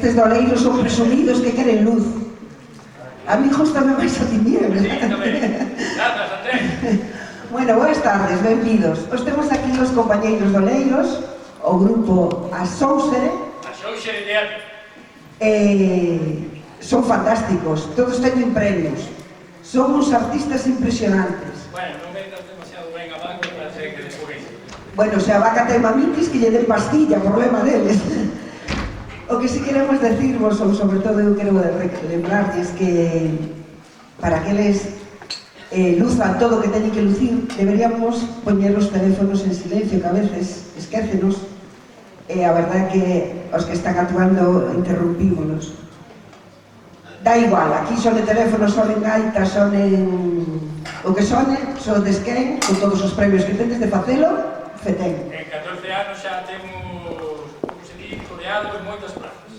estes doleiros son presumidos que queren luz. A mí justame máis a tiniebla. Sí, tamén. Grazas, Andrés. Bueno, boas tardes, benvidos. Os temos aquí os compañeiros doleiros, o grupo Asóusere. Asóusere teatro. Son fantásticos, todos teñen premios. Son uns artistas impresionantes. Bueno, non vendas demasiado ben a banco para ser que descubrir. Bueno, se a vaca ten mamitis, que lle den pastilla, problema deles. O que si queremos decirvos, ou sobre todo eu quero lembrarles que para que eles luzan todo o que teñen que lucir, deberíamos poñer os teléfonos en silencio, que a veces esquécenos, e a verdade que os que están actuando interrumpímonos. Da igual, aquí sonen teléfonos, sonen gaitas, sonen o que sone, son desquen, con todos os premios que tendes de facelo, fetén. En 14 anos xa temos, como se di, coreado en moitas plazas.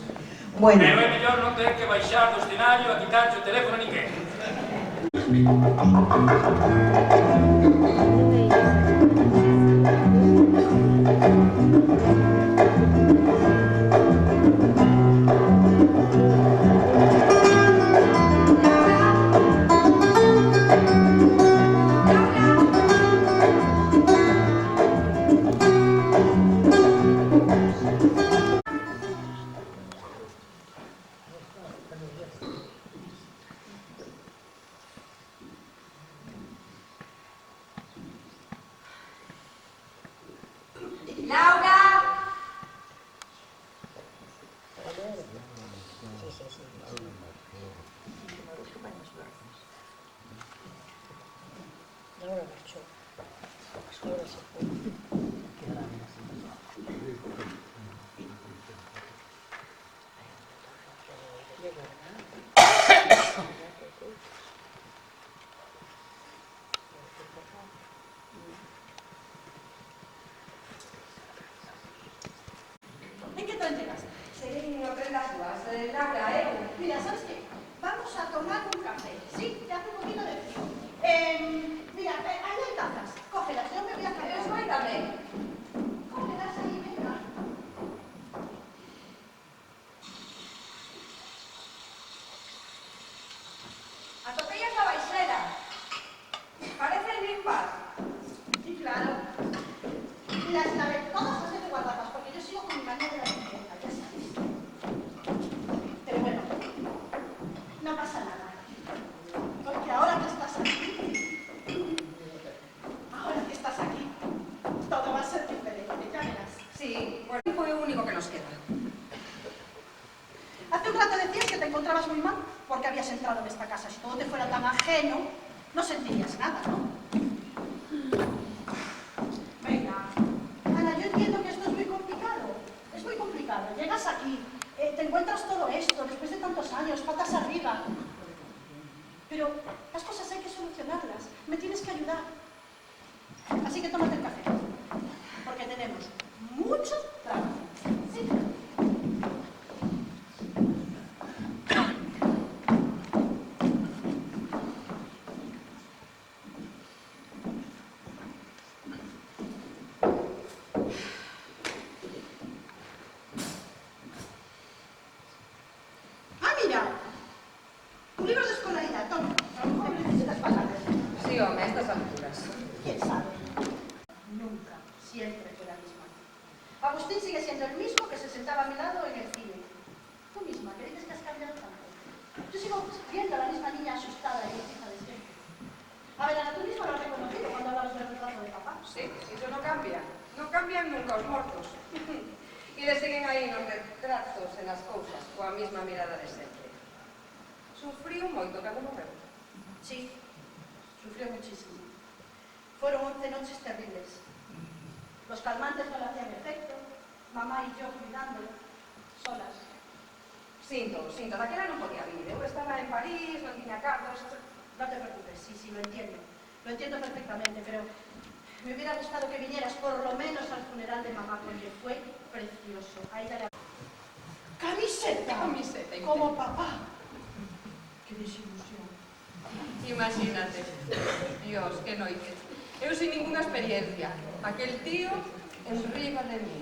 Bueno. Pero é mellor non ter que baixar do escenario a quitarche o teléfono a ninguén. ¿En qué tal llegaste? Seguí en Hotel Las Uvas, Laura, Mira, ¿sabes qué? Vamos a tomar un café, ¿sí? Ya hace un poquito de frío. Mira, ahí hay tazas, cógelas, yo me voy a cambiar. Voy también. Cógelas ahí, venga. ¿Atropellas la baixera? Parece el Big Bar. Sí, claro. Mira, esta vez todas las de guardapas, porque yo sigo con mi manía de la limpieza, ya sabes. Pero bueno, no pasa nada. Porque ahora que estás aquí, todo va a ser diferente, ya verás. Sí, por tiempo es lo único que nos queda. Hace un rato decías que te encontrabas muy mal porque habías entrado en esta casa. Si todo te fuera tan ajeno, no sentirías nada, ¿no? Venga. Ana, yo entiendo que esto es muy complicado. Es muy complicado. Llegas aquí, te encuentras todo esto, después de tantos años, patas arriba. Pero las cosas hay que solucionarlas. Me tienes que ayudar. Así que tómate el café. Porque tenemos mucho trabajo. ¿Sí? Agustín sigue siendo el mismo que se sentaba a mi lado en el cine. Tú misma, que dices que has cambiado tanto. Yo sigo viendo a la misma niña asustada y hija de siempre. A ver, Ana, tú misma lo has reconocido cuando hablabas del retrato de papá. Sí, eso no cambia. Non cambian nunca os mortos. E le seguen aí nos retratos e nas cousas, coa mesma mirada de sempre. Sufriu moito cando morreu. Sí, sufrió muchísimo. Fueron 11 noches terribles. Los calmantes no le hacían efecto, mamá y yo cuidándolo, solas. Sinto, daquela non podía vir. Eu estaba en París, non tiña cartos. No te preocupes, sí, lo entiendo. Lo entiendo perfectamente, pero me hubiera gustado que vinieras por lo menos al funeral de mamá, porque fue precioso. A ella le... ¡Camiseta! Camiseta, como papá. ¡Qué desilusión! Imagínate. Dios, que noite. Eu sin ninguna experiencia. Aquel tío enriba de mí.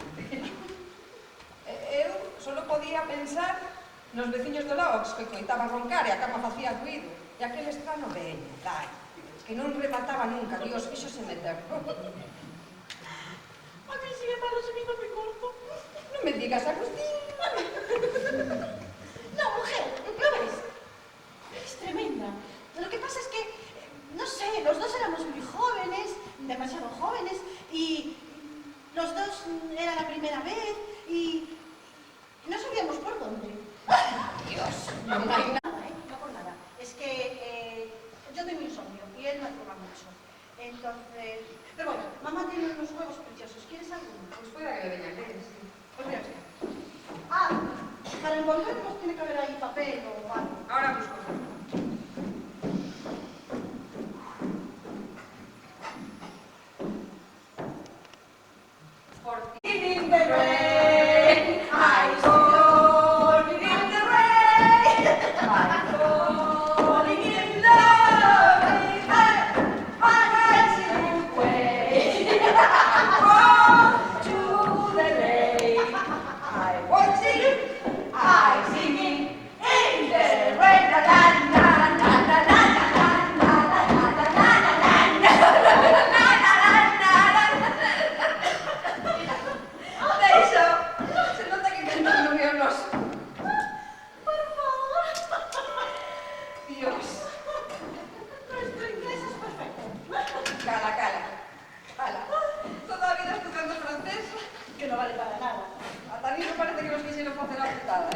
eu solo podía pensar nos veciños do lado que coitaban roncar e a cama facía ruido. E aquel estrano veño, dai, que non remataba nunca, Dios, fíxose meter. A mí sí me pasa subiendo mi corpo. Non me digas, Agustín. No, mujer, ¿lo ves? Es tremenda. Lo que pasa es que, no sé, los dos éramos muy jóvenes, demasiado jóvenes, y los dos era la primera vez, y no sabíamos por dónde. Dios, No por nada, no por nada. Es que yo tengo insomnio y él me toma mucho. Entonces, pero bueno, mamá tiene unos huevos preciosos. ¿Quieres alguno? Pois pueda que le veña, que sí. Pues mira, ah, para envolverlos tiene que haber ahí papel o algo. Ahora busco. Por ti in the rain, I falling in the rain, I falling in love, I dancing away, to the lake, I watching, I singing in the rain, la la la la la la se nota que cantan no mío los. Por favor. Dios. Nuestro inglés es perfecto. Cala, cala. Cala. Toda a vida estudando francés. Que no vale para nada. Ata a mí me parece que nos quixeron facer a putada,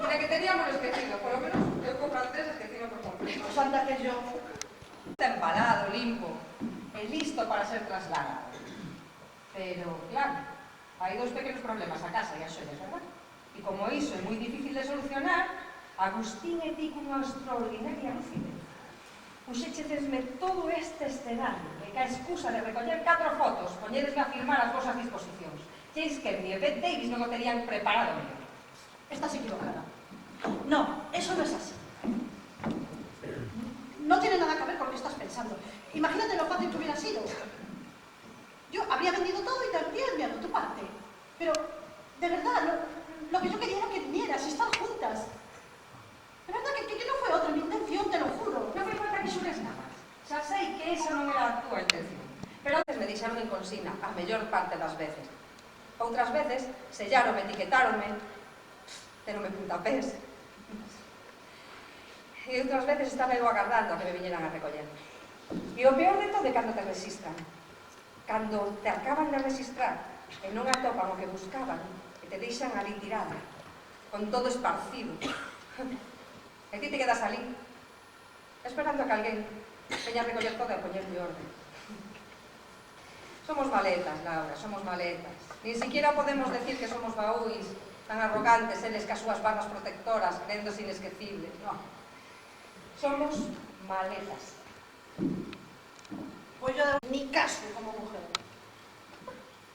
Mira que teníamos esquecido, polo menos eu con francés esquecido por completo. Pues anda que yo. Está empalado, limpo, e listo para ser trasladado. Pero, claro, hai dous pequenos problemas a casa e as xollas, verdad? E como iso é moi difícil de solucionar, Agustín e ti cunha extraordinaria lucidez puxéchesme todo este escenario e ca excusa de recoller 4 fotos poñedesme a firmar as vosas disposicións. James Kennedy e Bette Davis non o terían preparado mellor. Estás equivocada. No, eso no es así. No tiene nada que ver con lo que estás pensando. Imagínate lo fácil que hubiera sido. Yo habría vendido todo y te habría enviado tu parte. Pero, de verdad, lo que yo quería era que vinieras, estar juntas. De verdad que no fue otra mi intención, te lo juro. Non fai falta que xures nada. Xa sei que esa non era a túa intención. Pero antes me deixaron en consigna, a mellor parte das veces. Outras veces, sellaronme, etiquetáronme, deronme puntapés. E outras veces estaba eu agardando a que me viñeran a recoller. E o peor de todo é cando te registran. Cando te acaban de registrar e non atopan o que buscaban e te deixan ali tirada, con todo esparcido. E ti te quedas ali, esperando a que alguén veña a recoller todo e a poñerle orden. Somos maletas, Laura, somos maletas. Ni siquiera podemos decir que somos baúis tan arrogantes, eles que as súas barras protectoras, creéndose inesquecibles. No. Somos maletas. Pues yo ni caso como mujer.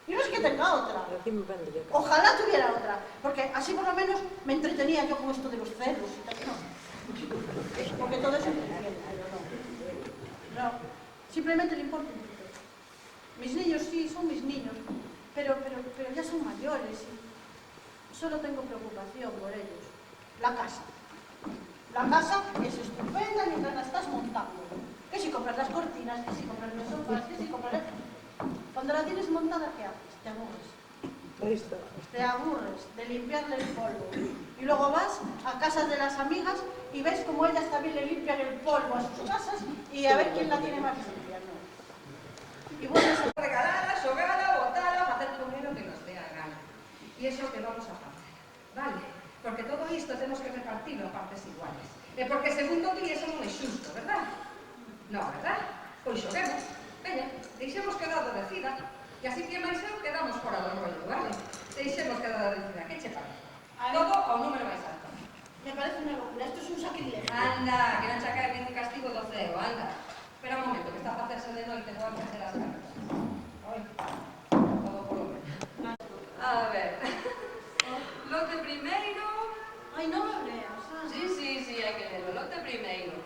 Y no es que tenga otra. Ojalá tuviera otra, porque así por lo menos me entretenía yo con esto de los celos y tal. No. Porque todo es entretenimiento, pero no. No, simplemente le importa un poco. Mis niños sí, son mis niños, pero ya son mayores y solo tengo preocupación por ellos. La casa. La casa es estupenda mientras la estás montando. Que si compras las cortinas, que si compras los sofás, que si compras... Cuando la tienes montada, ¿qué haces? Te aburres. Listo. Te aburres de limpiarle el polvo. Y luego vas a casas de las amigas y ves como ellas también le limpian el polvo a sus casas y a ver quién la tiene más limpia, ¿no? Y vuelves a... Regalada, xogada, botada, facer con lo que nos dé a gana. E iso é o que vamos a facer, vale? Porque todo isto temos que repartirlo a partes iguales. E porque segundo ti eso non é xusto, verdad? Non, verdad? Pois xoguemos. Veña, deixemos que o dado decida. E así que máis eu quedamos fora do rollo, vale? Deixemos que o dado decida. Que che parece? Todo ao número máis alto. Me parece una locura, esto es un sacrilegio. Anda, que non xa cae ningún castigo do ceo, anda. Espera un momento, que está a facerse de noite, vou a facer as cartas. Oi, todo polo menos. A ver, lote primeiro... Ay, no me leas. Sí, hai que lerlo. Lote primeiro.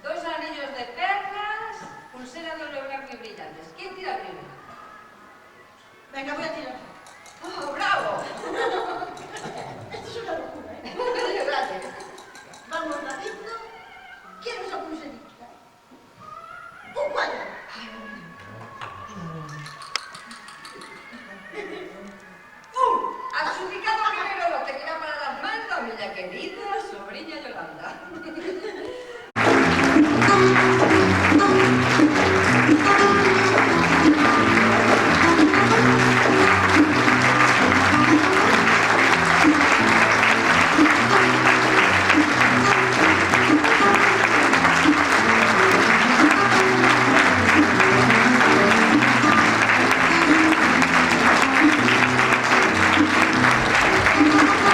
2 anillos de perlas, pulsera de oro blanco y brillantes. ¿Quién tira primero? Venga, voy a tirar. ¡Oh, bravo! Esto es una locura, ¿eh? Gracias. Vamos, Davidno, quiero esa pulserita. Un cuadro. ¡Pum! Adjudicado primero lote que era para las manos a miña querida sobriña Yolanda.